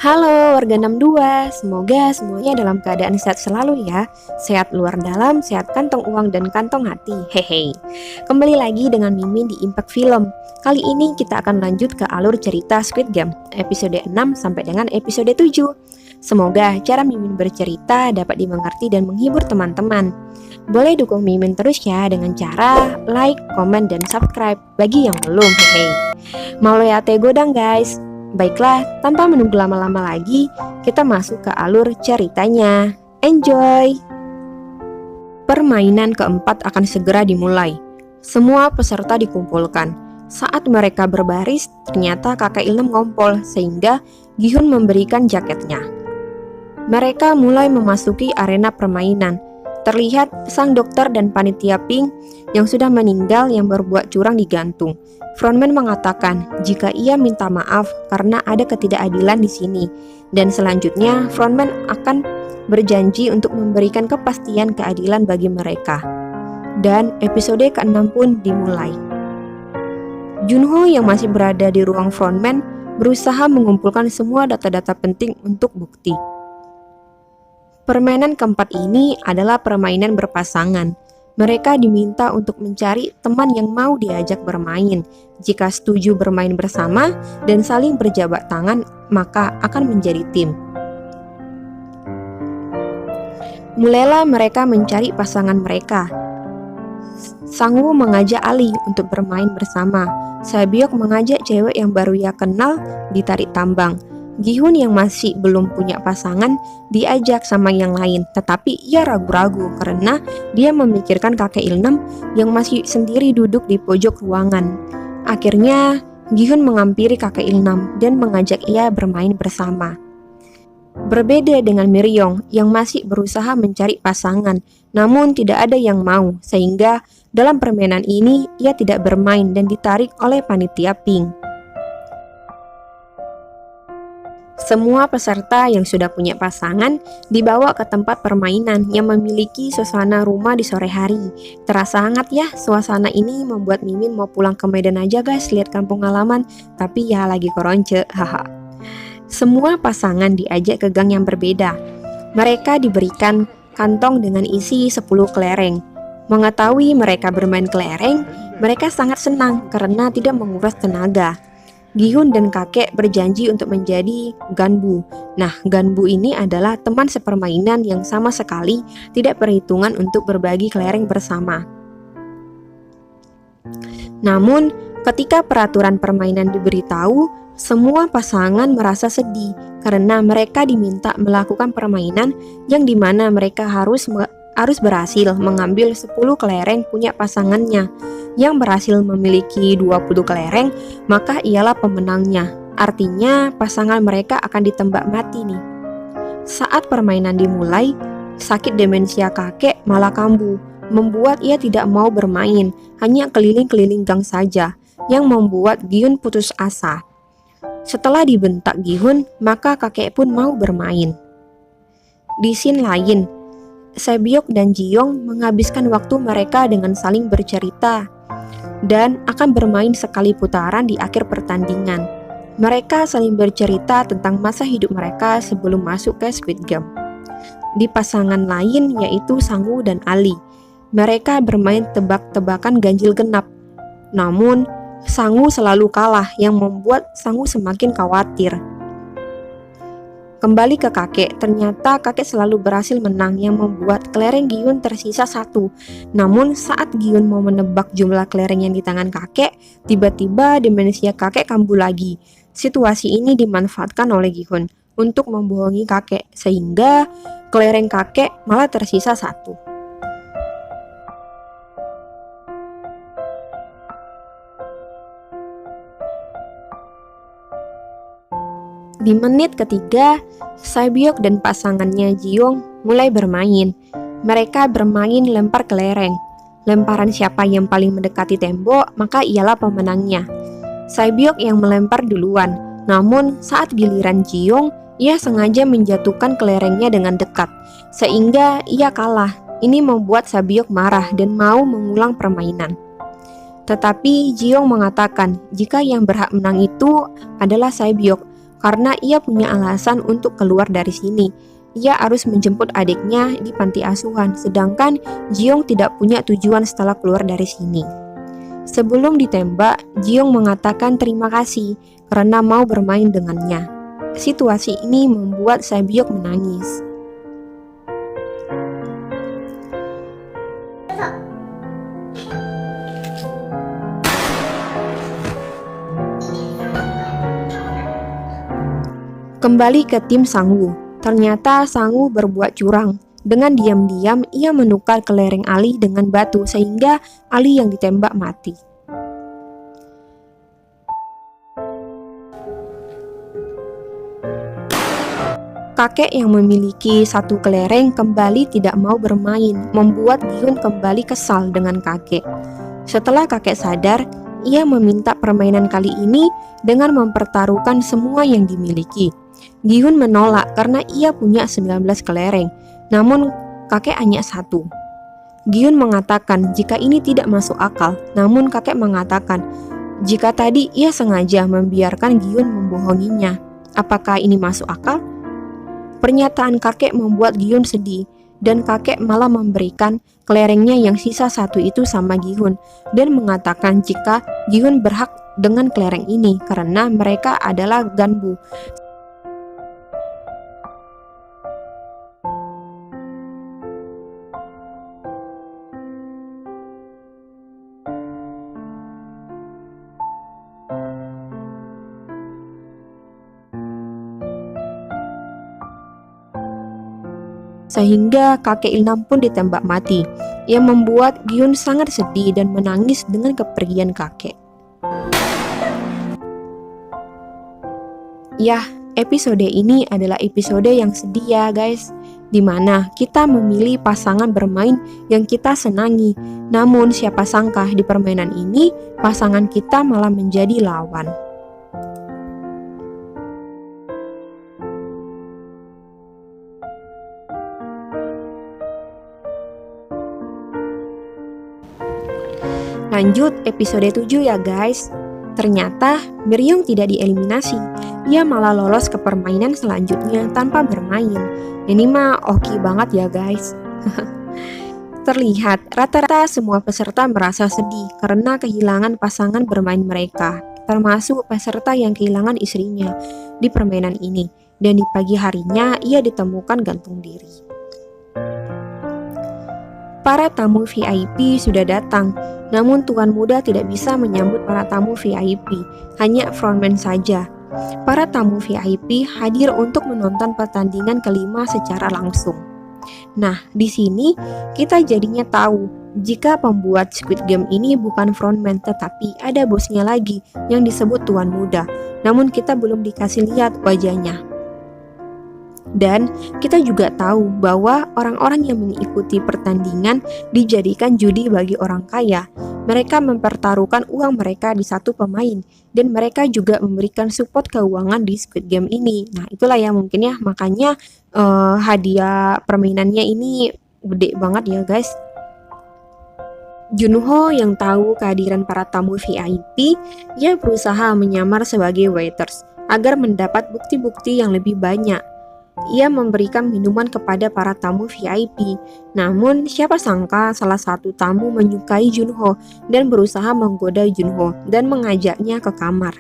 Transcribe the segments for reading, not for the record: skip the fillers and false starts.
Halo warga 62, semoga semuanya dalam keadaan sehat selalu ya. Sehat luar dalam, sehat kantong uang dan kantong hati. Hehe. Kembali lagi dengan Mimin di Impact Film. Kali ini kita akan lanjut ke alur cerita Squid Game, episode 6 sampai dengan episode 7. Semoga cara Mimin bercerita dapat dimengerti dan menghibur teman-teman. Boleh dukung Mimin terus ya dengan cara like, komen, dan subscribe bagi yang belum. Hehe. Mau ya godang guys. Baiklah, tanpa menunggu lama-lama lagi, kita masuk ke alur ceritanya. Enjoy! Permainan keempat akan segera dimulai. Semua peserta dikumpulkan. Saat mereka berbaris, ternyata kakak Ilham ngompol, sehingga Gi-hun memberikan jaketnya. Mereka mulai memasuki arena permainan. Terlihat sang dokter dan panitia Pink yang sudah meninggal yang berbuat curang digantung. Frontman mengatakan jika ia minta maaf karena ada ketidakadilan di sini, dan selanjutnya Frontman akan berjanji untuk memberikan kepastian keadilan bagi mereka. Dan episode ke-6 pun dimulai. Junho yang masih berada di ruang Frontman berusaha mengumpulkan semua data-data penting untuk bukti. Permainan keempat ini adalah permainan berpasangan. Mereka diminta untuk mencari teman yang mau diajak bermain. Jika setuju bermain bersama dan saling berjabat tangan, maka akan menjadi tim. Mulailah mereka mencari pasangan mereka. Sang-woo mengajak Ali untuk bermain bersama. Sae-byok mengajak cewek yang baru ia kenal ditarik tambang. Gi-hun yang masih belum punya pasangan diajak sama yang lain, tetapi ia ragu-ragu karena dia memikirkan kakek Ilham yang masih sendiri duduk di pojok ruangan. Akhirnya Gi-hun menghampiri kakek Ilham dan mengajak ia bermain bersama. Berbeda dengan Miryong yang masih berusaha mencari pasangan, namun tidak ada yang mau, sehingga dalam permainan ini ia tidak bermain dan ditarik oleh panitia Pink. Semua peserta yang sudah punya pasangan dibawa ke tempat permainan yang memiliki suasana rumah di sore hari. Terasa hangat ya, suasana ini membuat Mimin mau pulang ke Medan aja guys, lihat kampung halaman, tapi ya lagi koronce, haha. Semua pasangan diajak ke gang yang berbeda. Mereka diberikan kantong dengan isi 10 kelereng. Mengetahui mereka bermain kelereng, mereka sangat senang karena tidak menguras tenaga. Gi-hun dan kakek berjanji untuk menjadi ganbu. Nah, ganbu ini adalah teman sepermainan yang sama sekali tidak perhitungan untuk berbagi kelereng bersama. Namun, ketika peraturan permainan diberitahu, semua pasangan merasa sedih karena mereka diminta melakukan permainan yang dimana mereka harus berhasil mengambil 10 kelereng punya pasangannya. Yang berhasil memiliki 20 kelereng, maka ialah pemenangnya. Artinya pasangan mereka akan ditembak mati nih. Saat permainan dimulai, sakit demensia kakek malah kambuh, membuat ia tidak mau bermain, hanya keliling-keliling gang saja, yang membuat Gi-hun putus asa. Setelah dibentak Gi-hun, maka kakek pun mau bermain. Di scene lain, Sae-byok dan Ji-young menghabiskan waktu mereka dengan saling bercerita dan akan bermain sekali putaran di akhir pertandingan. Mereka saling bercerita tentang masa hidup mereka sebelum masuk ke Squid Game. Di pasangan lain yaitu Sang-woo dan Ali, mereka bermain tebak-tebakan ganjil genap. Namun, Sang-woo selalu kalah yang membuat Sang-woo semakin khawatir. Kembali ke kakek, ternyata kakek selalu berhasil menang yang membuat kelereng Gi-hun tersisa 1. Namun saat Gi-hun mau menebak jumlah kelereng yang di tangan kakek, tiba-tiba demensia kakek kambuh lagi. Situasi ini dimanfaatkan oleh Gi-hun untuk membohongi kakek, sehingga kelereng kakek malah tersisa 1. Di menit ketiga, Sae-byok dan pasangannya Ji-young mulai bermain. Mereka bermain lempar kelereng. Lemparan siapa yang paling mendekati tembok, maka ialah pemenangnya. Sae-byok yang melempar duluan. Namun saat giliran Ji-young, ia sengaja menjatuhkan kelerengnya dengan dekat, sehingga ia kalah. Ini membuat Sae-byok marah dan mau mengulang permainan. Tetapi Ji-young mengatakan jika yang berhak menang itu adalah Sae-byok karena ia punya alasan untuk keluar dari sini. Ia harus menjemput adiknya di panti asuhan, sedangkan Jiong tidak punya tujuan setelah keluar dari sini. Sebelum ditembak, Jiong mengatakan terima kasih karena mau bermain dengannya. Situasi ini membuat Sae-byuk menangis. Kembali ke tim Sang-woo. Ternyata Sang-woo berbuat curang. Dengan diam-diam ia menukar kelereng Ali dengan batu sehingga Ali yang ditembak mati. Kakek yang memiliki satu kelereng kembali tidak mau bermain, membuat Gi-hun kembali kesal dengan kakek. Setelah kakek sadar, ia meminta permainan kali ini dengan mempertaruhkan semua yang dimiliki. Gi-hun menolak karena ia punya 19 kelereng, namun kakek hanya satu. Gi-hun mengatakan jika ini tidak masuk akal, namun kakek mengatakan jika tadi ia sengaja membiarkan Gi-hun membohonginya. Apakah ini masuk akal? Pernyataan kakek membuat Gi-hun sedih, dan kakek malah memberikan kelerengnya yang sisa satu itu sama Gi-hun dan mengatakan jika Gi-hun berhak dengan kelereng ini karena mereka adalah ganbu. Sehingga kakek Ilnam pun ditembak mati, yang membuat Gi-hun sangat sedih dan menangis dengan kepergian kakek. Yah, episode ini adalah episode yang sedih ya guys, dimana kita memilih pasangan bermain yang kita senangi. Namun siapa sangka di permainan ini pasangan kita malah menjadi lawan. Lanjut episode 7 ya guys. Ternyata Miryong tidak dieliminasi. Ia malah lolos ke permainan selanjutnya tanpa bermain. Ini mah oke banget ya guys. Terlihat rata-rata semua peserta merasa sedih karena kehilangan pasangan bermain mereka, termasuk peserta yang kehilangan istrinya di permainan ini. Dan di pagi harinya ia ditemukan gantung diri. Para tamu VIP sudah datang, namun tuan muda tidak bisa menyambut para tamu VIP, hanya frontman saja. Para tamu VIP hadir untuk menonton pertandingan kelima secara langsung. Nah, di sini kita jadinya tahu jika pembuat Squid Game ini bukan frontman tetapi ada bosnya lagi yang disebut tuan muda. Namun kita belum dikasih lihat wajahnya. Dan kita juga tahu bahwa orang-orang yang mengikuti pertandingan dijadikan judi bagi orang kaya. Mereka mempertaruhkan uang mereka di satu pemain dan mereka juga memberikan support keuangan di Squid Game ini. Nah, itulah ya mungkin ya makanya hadiah permainannya ini gede banget ya guys. Junho yang tahu kehadiran para tamu VIP, ia berusaha menyamar sebagai waiters agar mendapat bukti-bukti yang lebih banyak. Ia memberikan minuman kepada para tamu VIP. Namun siapa sangka salah satu tamu menyukai Junho dan berusaha menggoda Junho dan mengajaknya ke kamar.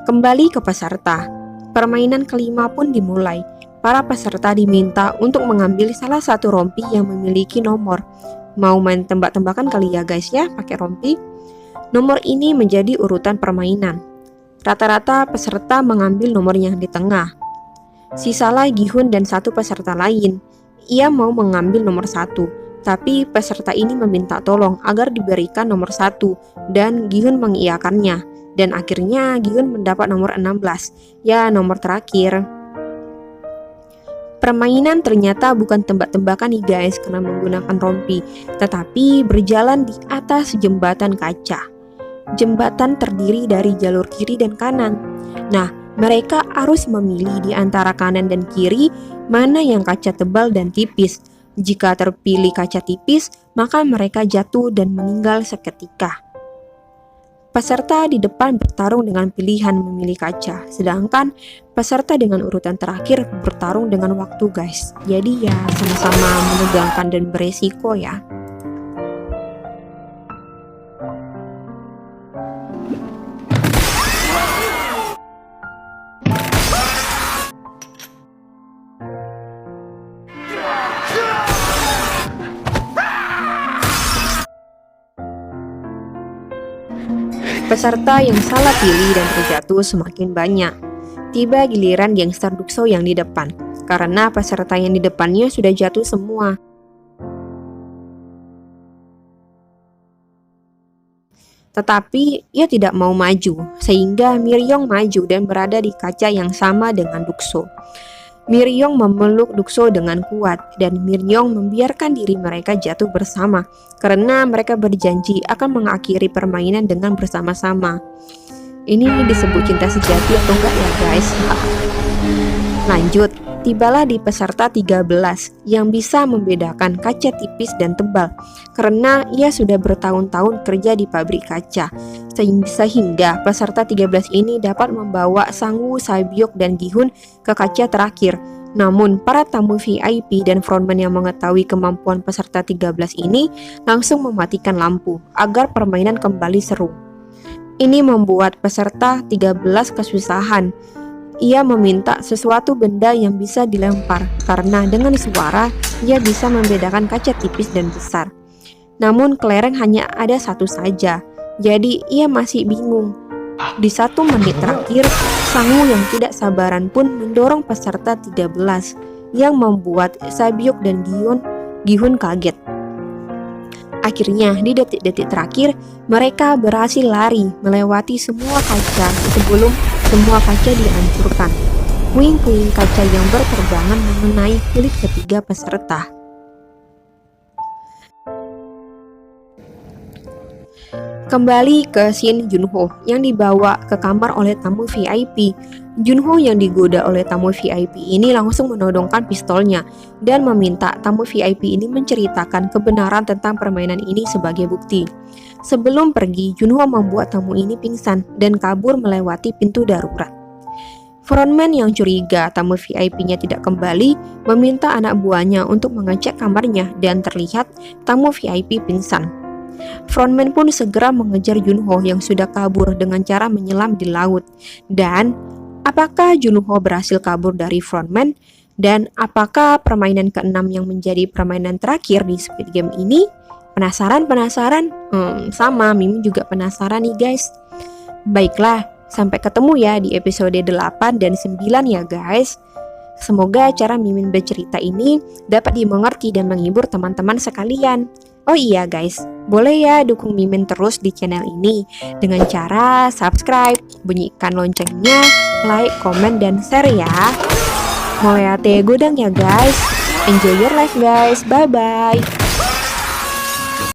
Kembali ke peserta. Permainan kelima pun dimulai. Para peserta diminta untuk mengambil salah satu rompi yang memiliki nomor. Mau main tembak-tembakan kali ya guys ya pakai rompi. Nomor ini menjadi urutan permainan. Rata-rata peserta mengambil nomor yang di tengah. Sisalah Gi-hun dan satu peserta lain. Ia mau mengambil nomor 1, tapi peserta ini meminta tolong agar diberikan nomor 1 dan Gi-hun mengiyakannya. Dan akhirnya Gi-hun mendapat nomor 16, ya nomor terakhir. Permainan ternyata bukan tembak-tembakan nih guys karena menggunakan rompi, tetapi berjalan di atas jembatan kaca. Jembatan terdiri dari jalur kiri dan kanan. Nah, mereka harus memilih di antara kanan dan kiri mana yang kaca tebal dan tipis. Jika terpilih kaca tipis, maka mereka jatuh dan meninggal seketika. Peserta di depan bertarung dengan pilihan memilih kaca, sedangkan peserta dengan urutan terakhir bertarung dengan waktu, guys. Jadi ya sama-sama menegangkan dan beresiko ya. Peserta yang salah pilih dan terjatuh semakin banyak. Tiba giliran gangster Dukso yang di depan, karena peserta yang di depannya sudah jatuh semua. Tetapi ia tidak mau maju, sehingga Miryong maju dan berada di kaca yang sama dengan Dukso. Miryong memeluk Dukso dengan kuat, dan Miryong membiarkan diri mereka jatuh bersama, karena mereka berjanji akan mengakhiri permainan dengan bersama-sama. Ini disebut cinta sejati atau enggak ya guys? Lanjut, tibalah di peserta 13 yang bisa membedakan kaca tipis dan tebal, karena ia sudah bertahun-tahun kerja di pabrik kaca, sehingga peserta 13 ini dapat membawa Sangwoo, Sabyok, dan Gi-hun ke kaca terakhir. Namun, para tamu VIP dan frontman yang mengetahui kemampuan peserta 13 ini langsung mematikan lampu agar permainan kembali seru. Ini membuat peserta 13 kesusahan. Ia meminta sesuatu benda yang bisa dilempar, karena dengan suara ia bisa membedakan kaca tipis dan besar. Namun kelereng hanya ada satu saja, jadi ia masih bingung. Di 1 menit terakhir, Sangwoo yang tidak sabaran pun mendorong peserta 13, yang membuat Sabyok dan Gi-hun kaget. Akhirnya, di detik-detik terakhir, mereka berhasil lari melewati semua kaca sebelum semua kaca dihancurkan. Puing-puing kaca yang berterbangan mengenai kulit ketiga peserta. Kembali ke scene Junho yang dibawa ke kamar oleh tamu VIP. Junho yang digoda oleh tamu VIP ini langsung menodongkan pistolnya dan meminta tamu VIP ini menceritakan kebenaran tentang permainan ini sebagai bukti. Sebelum pergi, Junho membuat tamu ini pingsan dan kabur melewati pintu darurat. Frontman yang curiga tamu VIP-nya tidak kembali meminta anak buahnya untuk mengecek kamarnya dan terlihat tamu VIP pingsan. Frontman pun segera mengejar Junho yang sudah kabur dengan cara menyelam di laut. Dan apakah Junho berhasil kabur dari frontman? Dan apakah permainan ke-6 yang menjadi permainan terakhir di Squid Game ini? Penasaran? Sama, Mimin juga penasaran nih guys. Baiklah, sampai ketemu ya di episode 8 dan 9 ya guys. Semoga cara Mimin bercerita ini dapat dimengerti dan menghibur teman-teman sekalian. Oh iya guys, boleh ya dukung Mimin terus di channel ini dengan cara subscribe, bunyikan loncengnya, like, komen, dan share ya. Moleate godang ya guys. Enjoy your life guys, bye-bye.